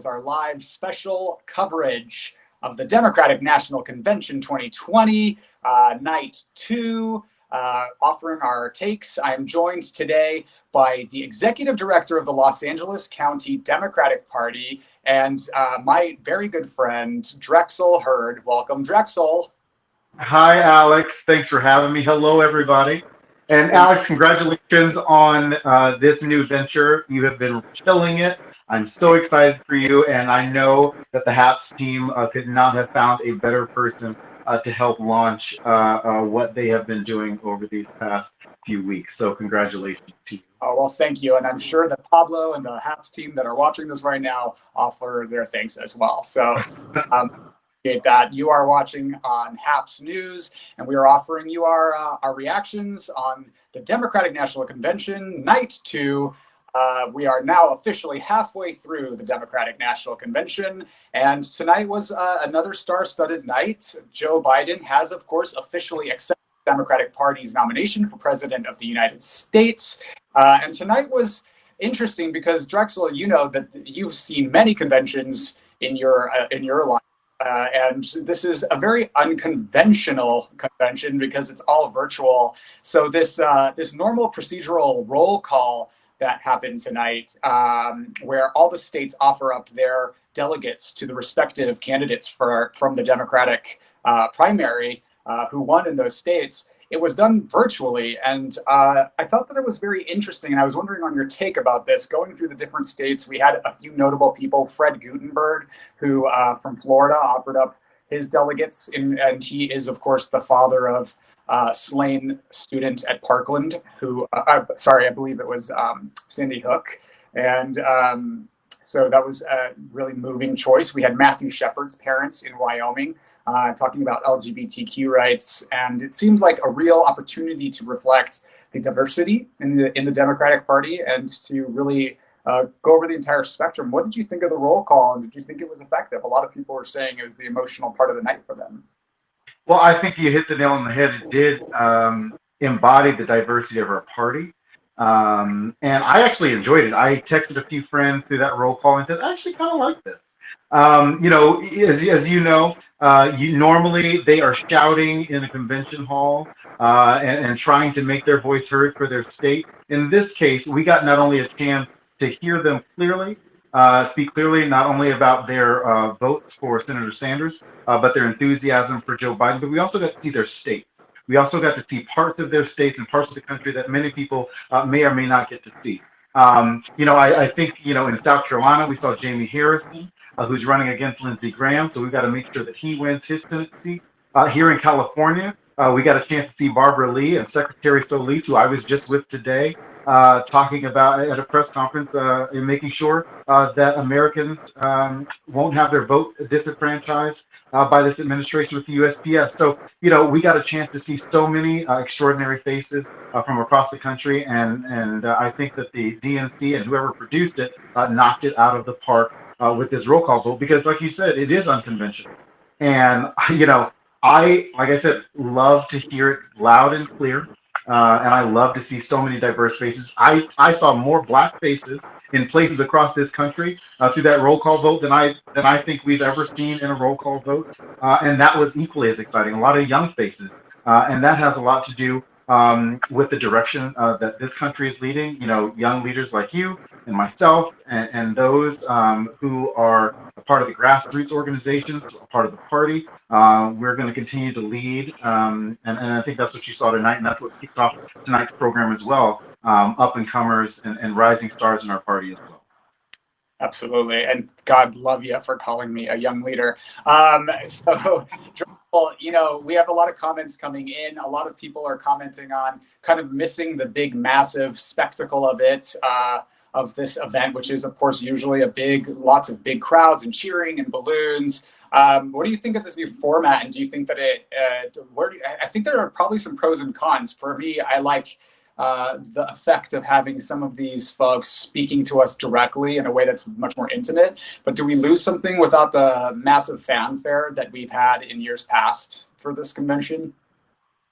our live special coverage of the Democratic National Convention 2020, night two, offering our takes. I'm joined today by the executive director of the Los Angeles County Democratic Party and my very good friend, Drexel Hurd. Welcome, Drexel. Hi, Alex. Thanks for having me. Hello, everybody. And Thank Alex, congratulations on this new venture. You have been killing it. I'm so excited for you, and I know that the HAPS team could not have found a better person to help launch what they have been doing over these past few weeks. So, congratulations to you. Oh, well, thank you. And I'm sure that Pablo and the HAPS team that are watching this right now offer their thanks as well. So, appreciate that. You are watching on HAPS News, and we are offering you our reactions on the Democratic National Convention, night two. We are now officially halfway through the Democratic National Convention, and tonight was another star-studded night. Joe Biden has, of course, officially accepted the Democratic Party's nomination for President of the United States. And tonight was interesting because, Drexel, you know that you've seen many conventions in your life. And this is a very unconventional convention because it's all virtual. So this normal procedural roll call that happened tonight, where all the states offer up their delegates to the respective candidates from the Democratic primary who won in those states. It was done virtually, and I thought that it was very interesting, and I was wondering on your take about this. Going through the different states, we had a few notable people. Fred Gutenberg, who from Florida offered up his delegates, and he is, of course, the father of slain student at Parkland, who, sorry, I believe it was Sandy Hook, and so that was a really moving choice. We had Matthew Shepard's parents in Wyoming, talking about LGBTQ rights, and it seemed like a real opportunity to reflect the diversity in the Democratic Party and to really go over the entire spectrum. What did you think of the roll call, and did you think it was effective? A lot of people were saying it was the emotional part of the night for them. Well, I think you hit the nail on the head. It did embody the diversity of our party. And I actually enjoyed it. I texted a few friends through that roll call and said, I actually kind of like this. As you know, normally they are shouting in a convention hall and trying to make their voice heard for their state. In this case, we got not only a chance to hear them clearly, speak clearly, not only about their votes for Senator Sanders, but their enthusiasm for Joe Biden, but we also got to see their states. We also got to see parts of their states and parts of the country that many people may or may not get to see. I think, in South Carolina, we saw Jamie Harrison, who's running against Lindsey Graham. So we've got to make sure that he wins his Senate seat. Here in California, we got a chance to see Barbara Lee and Secretary Solis, who I was just with today, talking about at a press conference in making sure that Americans won't have their vote disenfranchised by this administration with the USPS. So, we got a chance to see so many extraordinary faces from across the country, and I think that the DNC and whoever produced it knocked it out of the park with this roll call vote because, like you said, it is unconventional. And, like I said, love to hear it loud and clear. And I love to see so many diverse faces. I saw more black faces in places across this country through that roll call vote than I think we've ever seen in a roll call vote, and that was equally as exciting. A lot of young faces, and that has a lot to do with the direction that this country is leading. Young leaders like you and myself, and those who are a part of the grassroots organizations, a part of the party. We're going to continue to lead, and I think that's what you saw tonight, and that's what kicked off tonight's program as well. Up and comers and rising stars in our party as well. Absolutely. And God love you for calling me a young leader. We have a lot of comments coming in. A lot of people are commenting on kind of missing the big, massive spectacle of it, of this event, which is, of course, usually lots of big crowds and cheering and balloons. What do you think of this new format? And do you think that I think there are probably some pros and cons. For me, I like the effect of having some of these folks speaking to us directly in a way that's much more intimate. But do we lose something without the massive fanfare that we've had in years past for this convention?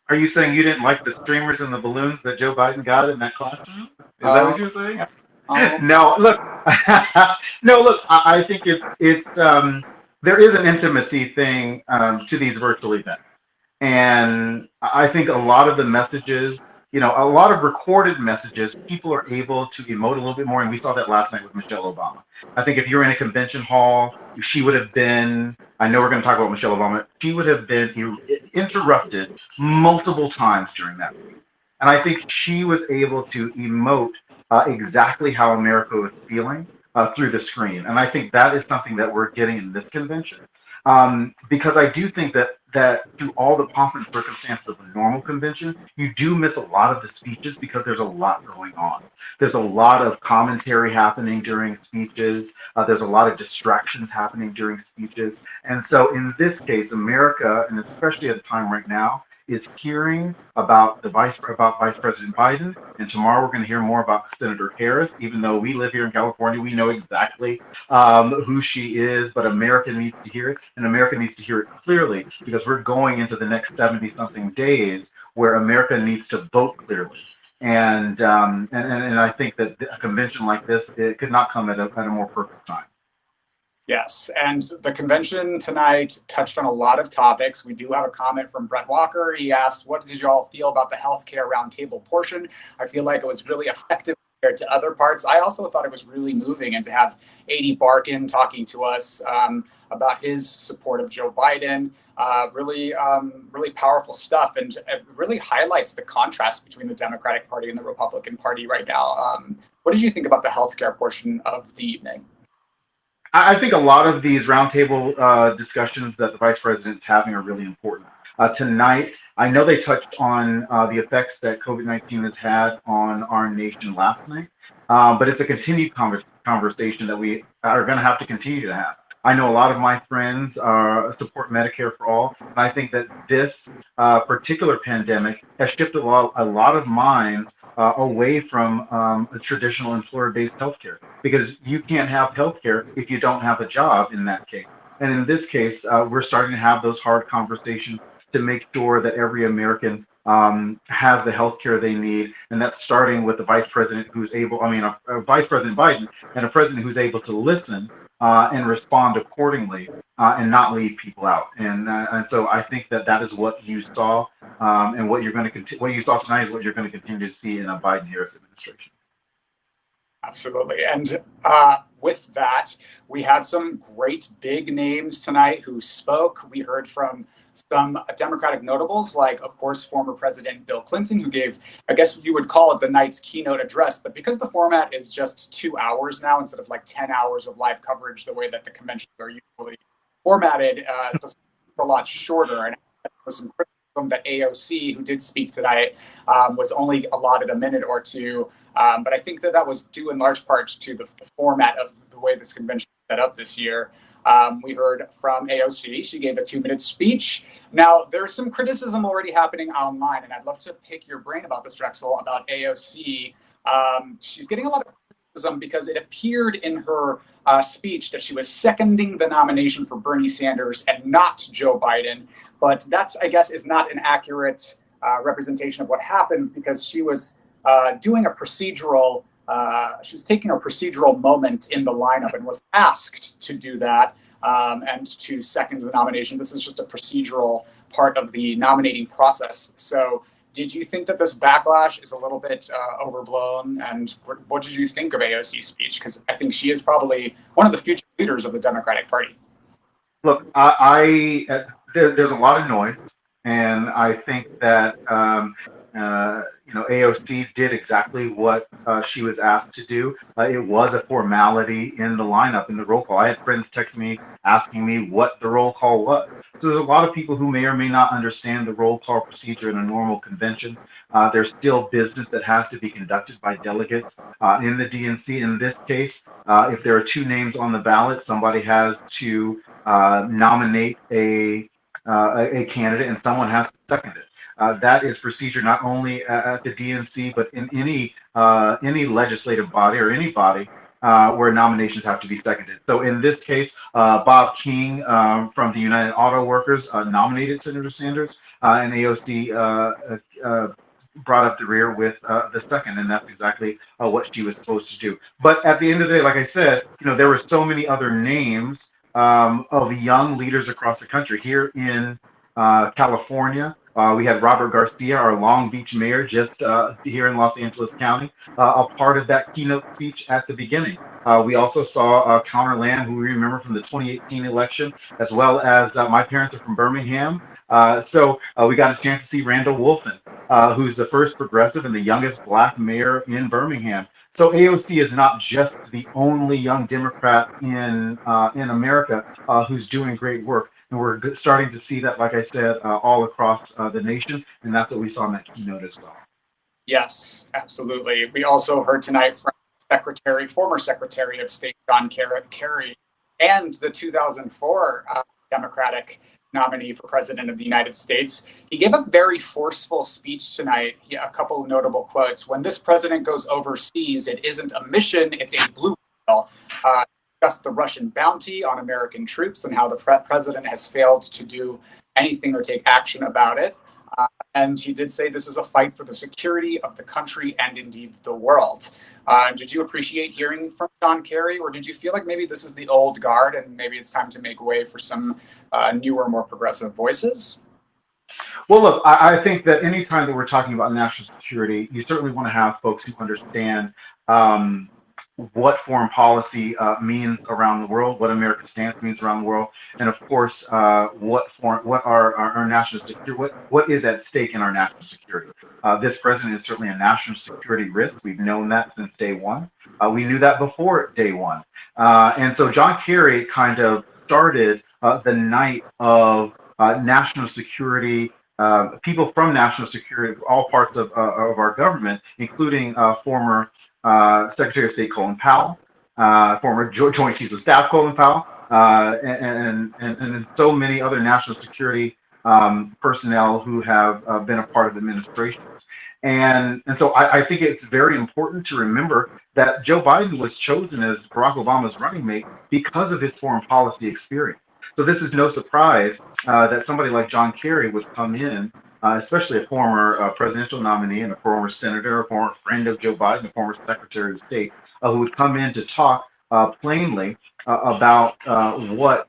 Are you saying you didn't like the streamers and the balloons that Joe Biden got in that classroom? Is that what Um, you're saying? um, No, look. No, look, I think it's there is an intimacy thing to these virtual events. And I think a lot of the messages, a lot of recorded messages, people are able to emote a little bit more. And we saw that last night with Michelle Obama. I think if you're in a convention hall, she would have been, I know we're going to talk about Michelle Obama, she would have been interrupted multiple times during that week. And I think she was able to emote exactly how America was feeling through the screen. And I think that is something that we're getting in this convention. Because I do think that through all the pomp and circumstance of a normal convention, you do miss a lot of the speeches because there's a lot going on. There's a lot of commentary happening during speeches. There's a lot of distractions happening during speeches. And so in this case, America, and especially at a time right now, is hearing about Vice President Biden, and tomorrow we're going to hear more about Senator Harris. Even though we live here in California, we know exactly who she is, but America needs to hear it, and America needs to hear it clearly because we're going into the next 70 something days where America needs to vote clearly. And I think that a convention like this, it could not come at a more perfect time. Yes, and the convention tonight touched on a lot of topics. We do have a comment from Brett Walker. He asked, "What did you all feel about the healthcare roundtable portion?" I feel like it was really effective compared to other parts. I also thought it was really moving, and to have Adi Barkan talking to us about his support of Joe Biden, really powerful stuff, and it really highlights the contrast between the Democratic Party and the Republican Party right now. What did you think about the healthcare portion of the evening? I think a lot of these roundtable discussions that the vice president's having are really important. Tonight, I know they touched on the effects that COVID-19 has had on our nation last night, but it's a continued conversation that we are going to have to continue to have. I know a lot of my friends support Medicare for all, and I think that this particular pandemic has shifted a lot of minds away from a traditional employer-based healthcare because you can't have healthcare if you don't have a job in that case. And in this case, we're starting to have those hard conversations to make sure that every American has the health care they need. And that's starting with the vice president who's able, a Vice President Biden and a president who's able to listen and respond accordingly and not leave people out. And so I think that that is what you saw and what you're going to what you saw tonight is what you're going to continue to see in a Biden-Harris administration. Absolutely. And with that, we had some great big names tonight who spoke. We heard from some Democratic notables, like, of course, former President Bill Clinton, who gave, I guess you would call it the night's keynote address. But because the format is just 2 hours now, instead of like 10 hours of live coverage, the way that the conventions are usually formatted, it's a lot shorter. And there was some criticism that AOC, who did speak tonight, was only allotted a minute or two. But I think that that was due in large part to the format of the way this convention is set up this year. We heard from AOC. She gave a 2-minute speech. Now, there's some criticism already happening online, and I'd love to pick your brain about this, Drexel, about AOC. She's getting a lot of criticism because it appeared in her speech that she was seconding the nomination for Bernie Sanders and not Joe Biden. But that's, I guess, is not an accurate representation of what happened because she was doing a procedural, she was taking a procedural moment in the lineup and was asked to do that and to second the nomination. This is just a procedural part of the nominating process. So did you think that this backlash is a little bit overblown? And what did you think of AOC's speech? Because I think she is probably one of the future leaders of the Democratic Party. Look, there's a lot of noise, and I think that AOC did exactly what she was asked to do. It was a formality in the lineup, in the roll call. I had friends text me asking me what the roll call was. So there's a lot of people who may or may not understand the roll call procedure in a normal convention. There's still business that has to be conducted by delegates in the DNC. In this case, if there are two names on the ballot, somebody has to nominate a candidate, and someone has to second it. That is procedure not only at the DNC, but in any legislative body or any body where nominations have to be seconded. So in this case, Bob King from the United Auto Workers nominated Senator Sanders, and AOC brought up the rear with the second, and that's exactly what she was supposed to do. But at the end of the day, like I said, there were so many other names of young leaders across the country. Here in California, we had Robert Garcia, our Long Beach mayor, just here in Los Angeles County, a part of that keynote speech at the beginning. We also saw Connor Lamb, who we remember from the 2018 election, as well as my parents are from Birmingham. So we got a chance to see Randall Wolfen, who's the first progressive and the youngest black mayor in Birmingham. So AOC is not just the only young Democrat in America who's doing great work. And we're starting to see that, like I said, all across the nation. And that's what we saw in that keynote as well. Yes, absolutely. We also heard tonight from former Secretary of State John Kerry, and the 2004 Democratic nominee for President of the United States. He gave a very forceful speech tonight. A couple of notable quotes. When this president goes overseas, it isn't a mission, it's a blue whale. Discussed the Russian bounty on American troops and how the president has failed to do anything or take action about it. And he did say this is a fight for the security of the country and indeed the world. Did you appreciate hearing from John Kerry, or did you feel like maybe this is the old guard and maybe it's time to make way for some newer, more progressive voices? Well, look, I think that anytime that we're talking about national security, you certainly want to have folks who understand um, what foreign policy means around the world, what America's stance means around the world, and of course, what our national security, what is at stake in our national security. This president is certainly a national security risk. We've known that since day one. We knew that before day one, and so John Kerry kind of started the night of national security. People from national security, all parts of our government, including former Secretary of State Colin Powell, former Joint Chiefs of Staff Colin Powell, and so many other national security personnel who have been a part of administrations. And so I think it's very important to remember that Joe Biden was chosen as Barack Obama's running mate because of his foreign policy experience. So this is no surprise that somebody like John Kerry would come in, especially a former presidential nominee and a former senator, a former friend of Joe Biden, a former Secretary of State, who would come in to talk plainly about what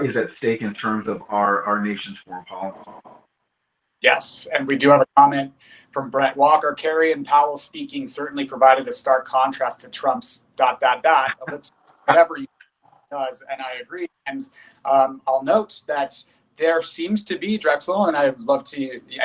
is at stake in terms of our nation's foreign policy. Yes, and we do have a comment from Brett Walker. Kerry and Powell speaking certainly provided a stark contrast to Trump's ... whatever he does, and I agree. And I'll note that there seems to be, Drexel, and I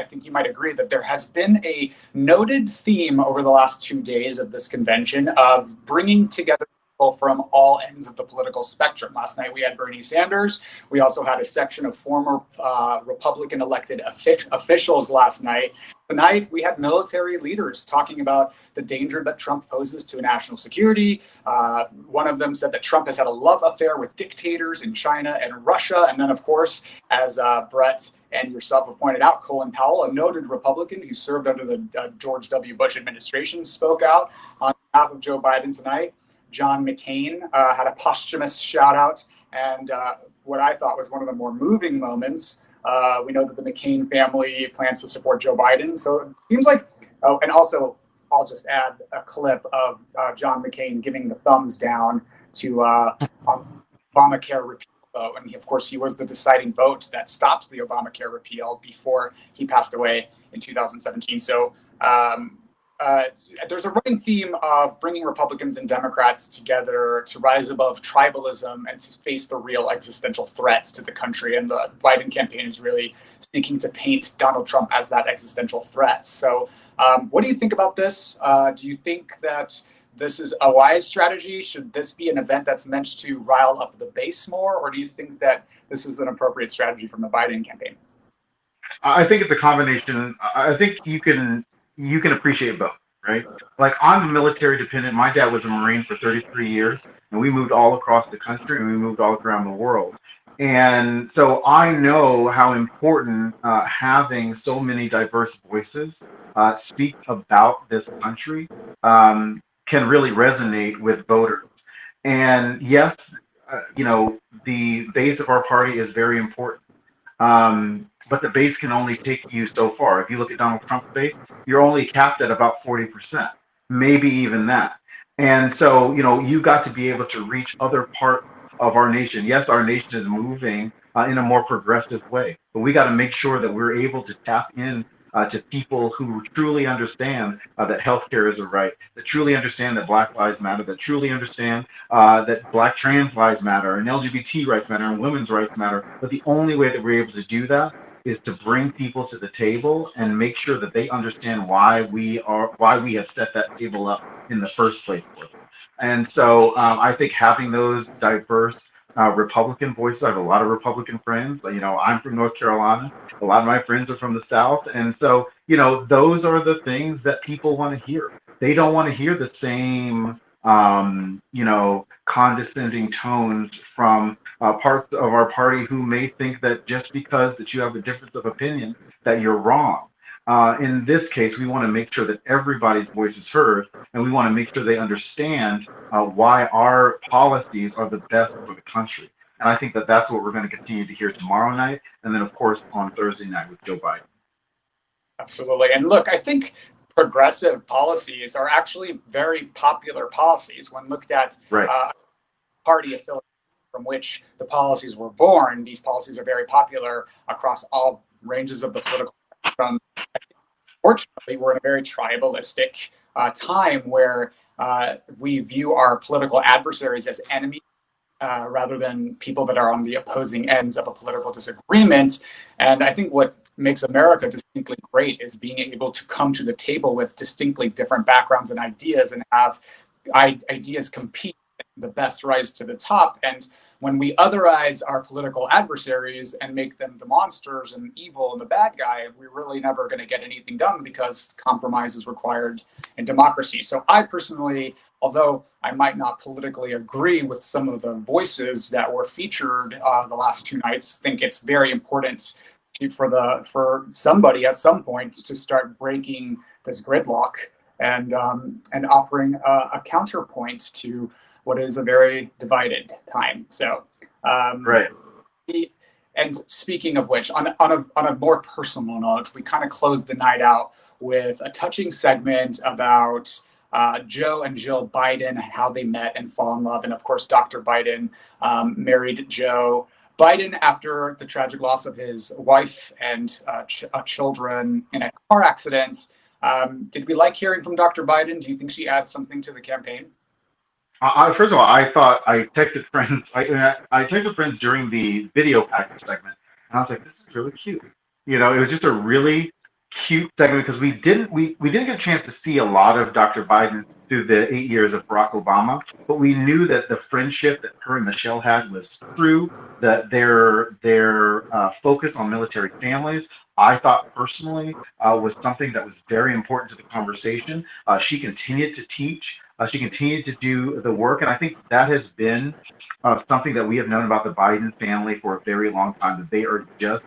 think you might agree, that there has been a noted theme over the last 2 days of this convention of bringing together people from all ends of the political spectrum. Last night we had Bernie Sanders. We also had a section of former Republican elected officials last night. Tonight we had military leaders talking about the danger that Trump poses to national security. One of them said that Trump has had a love affair with dictators in China and Russia. And then, of course, as Brett and yourself have pointed out, Colin Powell, a noted Republican who served under the George W. Bush administration, spoke out on behalf of Joe Biden tonight. John McCain had a posthumous shout out, and what I thought was one of the more moving moments. We know that the McCain family plans to support Joe Biden. So it seems like, oh, and also I'll just add a clip of John McCain giving the thumbs down to Obamacare repeal vote. And of course, he was the deciding vote that stops the Obamacare repeal before he passed away in 2017. So there's a running theme of bringing Republicans and Democrats together to rise above tribalism and to face the real existential threats to the country. And the Biden campaign is really seeking to paint Donald Trump as that existential threat. So what do you think about this? Do you think that this is a wise strategy? Should this be an event that's meant to rile up the base more? Or do you think that this is an appropriate strategy from the Biden campaign? I think it's a combination. I think you can appreciate both, right? Like, I'm military dependent. My dad was a Marine for 33 years, and we moved all across the country and we moved all around the world. And so I know how important having so many diverse voices speak about this country can really resonate with voters. And yes, the base of our party is very important. but the base can only take you so far. If you look at Donald Trump's base, you're only capped at about 40%, maybe even that. And so, you got to be able to reach other parts of our nation. Yes, our nation is moving in a more progressive way, but we got to make sure that we're able to tap in to people who truly understand that healthcare is a right, that truly understand that Black Lives Matter, that truly understand that Black trans lives matter, and LGBT rights matter, and women's rights matter. But the only way that we're able to do that is to bring people to the table and make sure that they understand why we have set that table up in the first place for them. And so I think having those diverse Republican voices. I have a lot of Republican friends. I'm from North Carolina. A lot of my friends are from the South, and so those are the things that people want to hear. They don't want to hear the same condescending tones from parts of our party who may think that just because that you have a difference of opinion that you're wrong. In this case, we want to make sure that everybody's voice is heard, and we want to make sure they understand why our policies are the best for the country. And I think that that's what we're going to continue to hear tomorrow night, and then of course on Thursday night with Joe Biden. Absolutely. And look, I think progressive policies are actually very popular policies when looked at Right. Party affiliation from which the policies were born. These policies are very popular across all ranges of the political spectrum. Fortunately, we're in a very tribalistic time where we view our political adversaries as enemies rather than people that are on the opposing ends of a political disagreement. And I think what makes America distinctly great is being able to come to the table with distinctly different backgrounds and ideas and have ideas compete. The best rise to the top. And when we otherize our political adversaries and make them the monsters and evil and the bad guy, we're really never going to get anything done because compromise is required in democracy. So I personally, although I might not politically agree with some of the voices that were featured the last two nights, think it's very important for somebody at some point to start breaking this gridlock and offering a counterpoint to what is a very divided time. So, Right. and speaking of which, on a more personal note, we kind of closed the night out with a touching segment about Joe and Jill Biden and how they met and fall in love. And of course, Dr. Biden married Joe Biden after the tragic loss of his wife and children in a car accident. Did we like hearing from Dr. Biden? Do you think she adds something to the campaign? First of all, I thought I texted friends. I texted friends during the video package segment, and I was like, "This is really cute." It was just a really cute segment because we didn't get a chance to see a lot of Dr. Biden through the 8 years of Barack Obama, but we knew that the friendship that her and Michelle had was true. That their focus on military families, I thought personally, was something that was very important to the conversation. She continued to teach. She continued to do the work, and I think that has been something that we have known about the Biden family for a very long time. That they are just,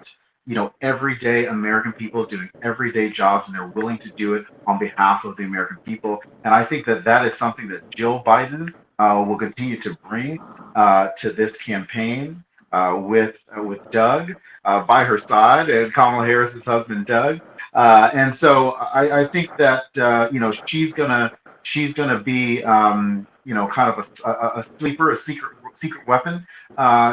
everyday American people doing everyday jobs, and they're willing to do it on behalf of the American people. And I think that that is something that Jill Biden will continue to bring to this campaign with Doug by her side and Kamala Harris's husband Doug. And so I think that she's gonna be kind of a sleeper, a secret weapon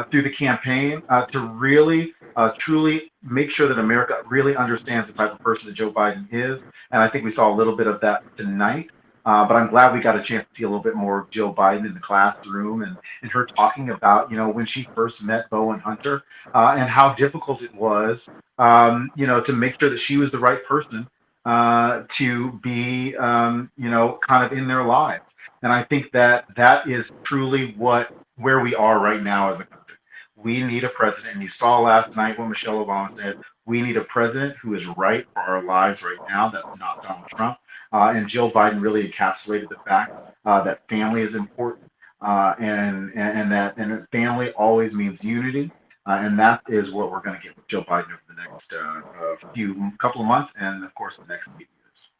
through the campaign to really truly make sure that America really understands the type of person that Joe Biden is. And I think we saw a little bit of that tonight. But I'm glad we got a chance to see a little bit more of Jill Biden in the classroom and her talking about, when she first met Bowen Hunter and how difficult it was, to make sure that she was the right person to be, kind of in their lives. And I think that that is truly where we are right now as a country. We need a president, and you saw last night what Michelle Obama said. We need a president who is right for our lives right now. That's not Donald Trump. And Jill Biden really encapsulated the fact that family is important, and that family always means unity. And that is what we're going to get with Joe Biden over the next few couple of months, and of course the next 8 years.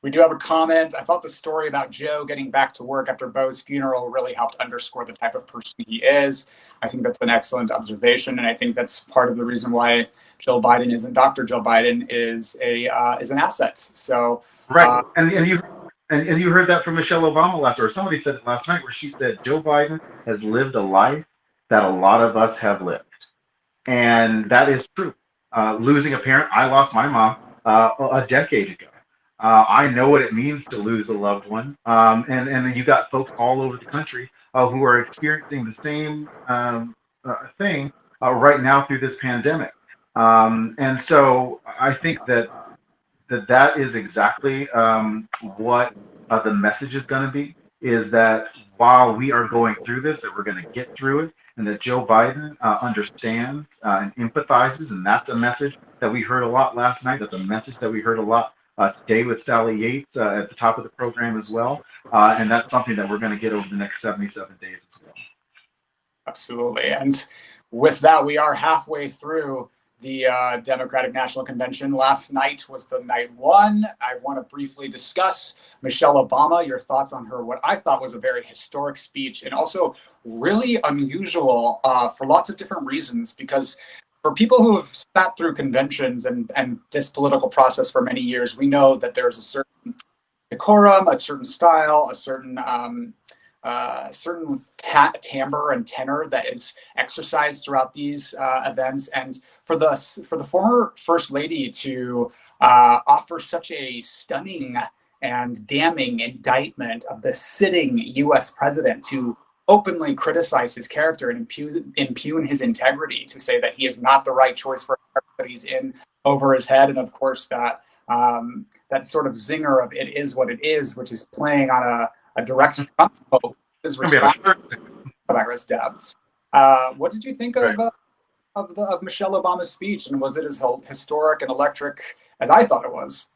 We do have a comment. I thought the story about Joe getting back to work after Bo's funeral really helped underscore the type of person he is. I think that's an excellent observation, and I think that's part of the reason why Joe Biden isn't Dr. Joe Biden is an asset. So, Right, and you heard that from Michelle Obama last, or somebody said it last night, where she said Joe Biden has lived a life that a lot of us have lived, and that is true. Losing a parent, I lost my mom a decade ago. I know what it means to lose a loved one, and then you got folks all over the country who are experiencing the same thing right now through this pandemic. And so I think that is exactly what the message is going to be, is that while we are going through this, that we're going to get through it, and that Joe Biden understands and empathizes, and that's a message that we heard a lot last night. That's a message that we heard a lot today with Sally Yates at the top of the program as well, and that's something that we're going to get over the next 77 days as well. Absolutely. And with that, we are halfway through the Democratic National Convention. Last night was the night one. I want to briefly discuss Michelle Obama, your thoughts on her, what I thought was a very historic speech, and also really unusual for lots of different reasons, because for people who have sat through conventions and this political process for many years, we know that there's a certain decorum, a certain style, a certain timbre and tenor that is exercised throughout these events. And for the former First Lady to offer such a stunning and damning indictment of the sitting U.S. president, to openly criticize his character and impugn his integrity, to say that he is not the right choice for that he's in over his head, and of course that sort of zinger of "it is what it is," which is playing on a direct Trump vote, his response to virus deaths. What did you think of Michelle Obama's speech, and was it as historic and electric as I thought it was?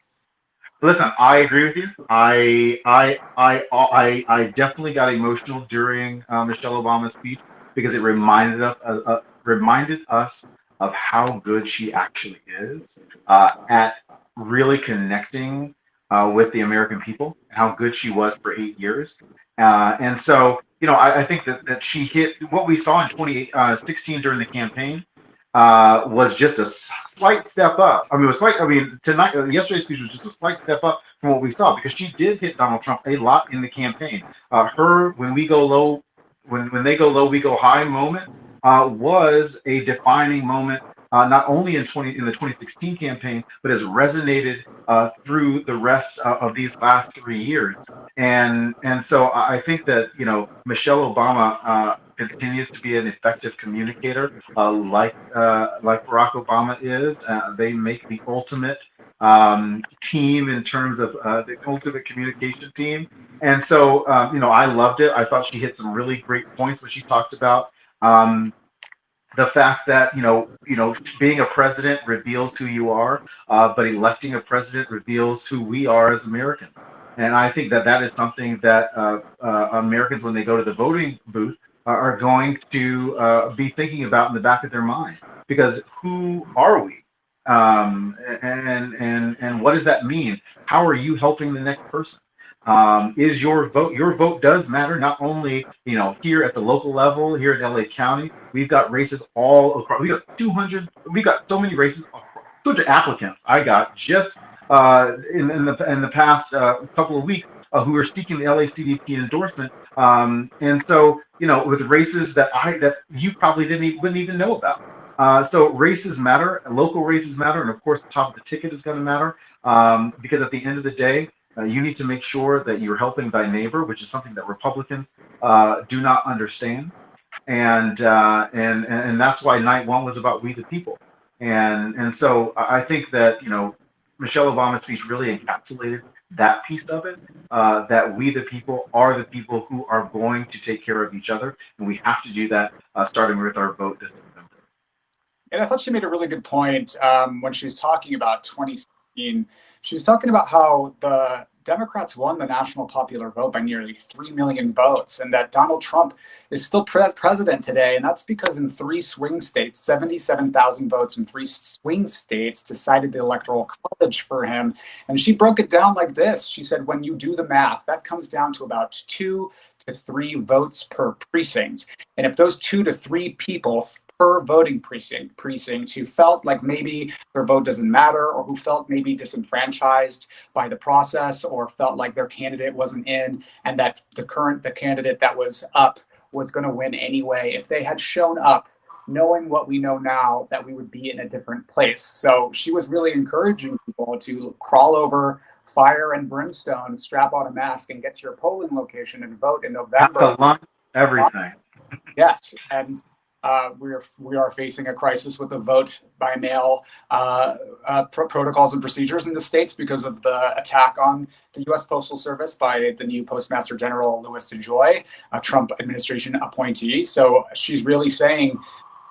Listen, I agree with you. I definitely got emotional during Michelle Obama's speech, because it reminded us of how good she actually is at really connecting with the American people, and how good she was for 8 years. And so, I think that she hit what we saw in 2016 during the campaign was just a slight step up. I mean, it was slight. I mean, tonight, yesterday's speech was just a slight step up from what we saw, because she did hit Donald Trump a lot in the campaign. Her "when we go low, when they go low, we go high" moment was a defining moment, not only in the 2016 campaign, but has resonated through the rest of these last 3 years. And so I think that Michelle Obama continues to be an effective communicator, like Barack Obama is. They make the ultimate team in terms of the ultimate communication team. And so I loved it. I thought she hit some really great points when she talked about the fact that being a president reveals who you are, but electing a president reveals who we are as Americans. And I think that is something that Americans, when they go to the voting booth, are going to be thinking about in the back of their mind, because who are we? And what does that mean? How are you helping the next person? Is your vote does matter, not only here at the local level, here in LA County. We've got races all across. We got so many races, 200 applicants I got just in the past couple of weeks, who are seeking the LACDP endorsement. And so with races that you probably wouldn't even know about. So races matter, local races matter, and of course the top of the ticket is going to matter, because at the end of the day, you need to make sure that you're helping thy neighbor, which is something that Republicans do not understand, and that's why night one was about we the people, and so I think that Michelle Obama's speech really encapsulated that piece of it, that we the people are the people who are going to take care of each other, and we have to do that starting with our vote this November. And I thought she made a really good point when she was talking about 2016. She was talking about how Democrats won the national popular vote by nearly 3 million votes, and that Donald Trump is still president today. And that's because in 3 swing states, 77,000 votes in 3 swing states decided the Electoral College for him. And she broke it down like this. She said, when you do the math, that comes down to about 2 to 3 votes per precinct. And if those 2 to 3 people per voting precinct who felt like maybe their vote doesn't matter, or who felt maybe disenfranchised by the process, or felt like their candidate wasn't in, and that the candidate that was up was going to win anyway, if they had shown up knowing what we know now, that we would be in a different place. So she was really encouraging people to crawl over fire and brimstone, strap on a mask, and get to your polling location and vote in November. Everything. Yes, and we are facing a crisis with the vote by mail protocols and procedures in the states because of the attack on the U.S. Postal Service by the new Postmaster General Louis DeJoy, a Trump administration appointee. So she's really saying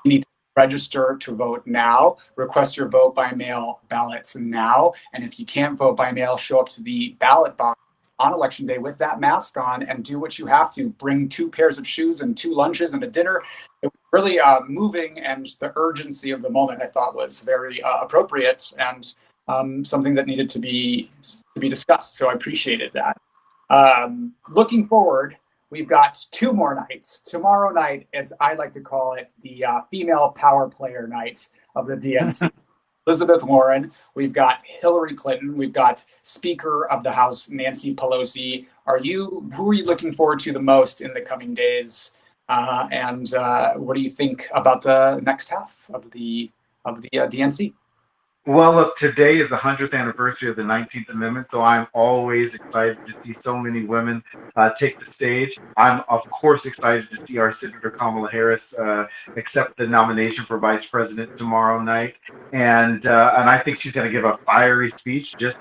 you need to register to vote now, request your vote by mail ballots now, and if you can't vote by mail, show up to the ballot box on election day with that mask on and do what you have to. Bring 2 pairs of shoes and 2 lunches and a dinner. It was really moving, and the urgency of the moment I thought was very appropriate and something that needed to be discussed. So I appreciated that. Looking forward, we've got 2 more nights. Tomorrow night, as I like to call it, the female power player night of the DNC. Elizabeth Warren, we've got Hillary Clinton, we've got Speaker of the House Nancy Pelosi. Who are you looking forward to the most in the coming days? And what do you think about the next half of the DNC? Well, look, today is the 100th anniversary of the 19th Amendment, so I'm always excited to see so many women take the stage. I'm, of course, excited to see our Senator Kamala Harris accept the nomination for Vice President tomorrow night, and I think she's going to give a fiery speech, just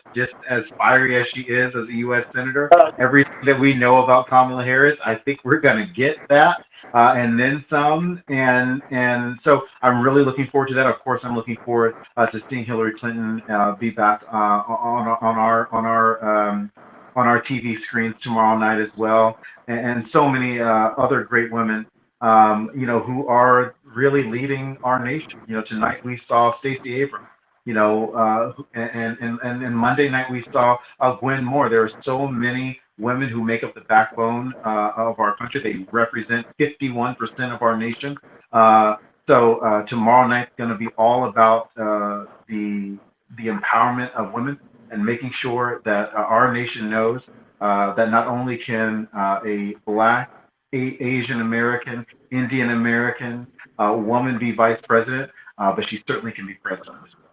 as fiery as she is as a U.S. Senator. Everything that we know about Kamala Harris, I think we're going to get that. And then some, and so I'm really looking forward to that. Of course, I'm looking forward to seeing Hillary Clinton be back on our TV screens tomorrow night as well, and so many other great women, who are really leading our nation. Tonight we saw Stacey Abrams. And Monday night we saw Gwen Moore. There are so many women who make up the backbone of our country. They represent 51% of our nation. So tomorrow night's going to be all about the empowerment of women and making sure that our nation knows that not only can a Black, Asian American, Indian American woman be vice president, but she certainly can be president as well.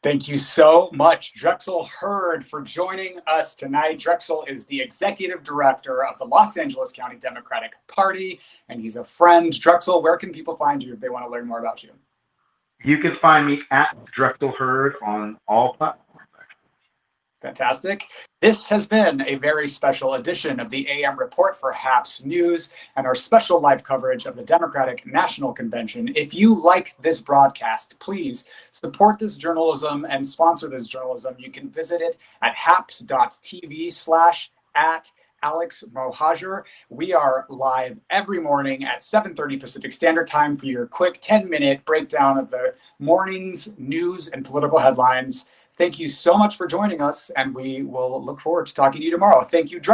Thank you so much, Drexel Hurd, for joining us tonight. Drexel is the executive director of the Los Angeles County Democratic Party, and he's a friend. Drexel, where can people find you if they want to learn more about you? You can find me at Drexel Hurd on all platforms. Fantastic. This has been a very special edition of the AM Report for HAPS News and our special live coverage of the Democratic National Convention. If you like this broadcast, please support this journalism and sponsor this journalism. You can visit it at haps.tv/@Alex Mohajer. We are live every morning at 7:30 Pacific Standard Time for your quick 10-minute breakdown of the morning's news and political headlines. Thank you so much for joining us, and we will look forward to talking to you tomorrow. Thank you, Drexel.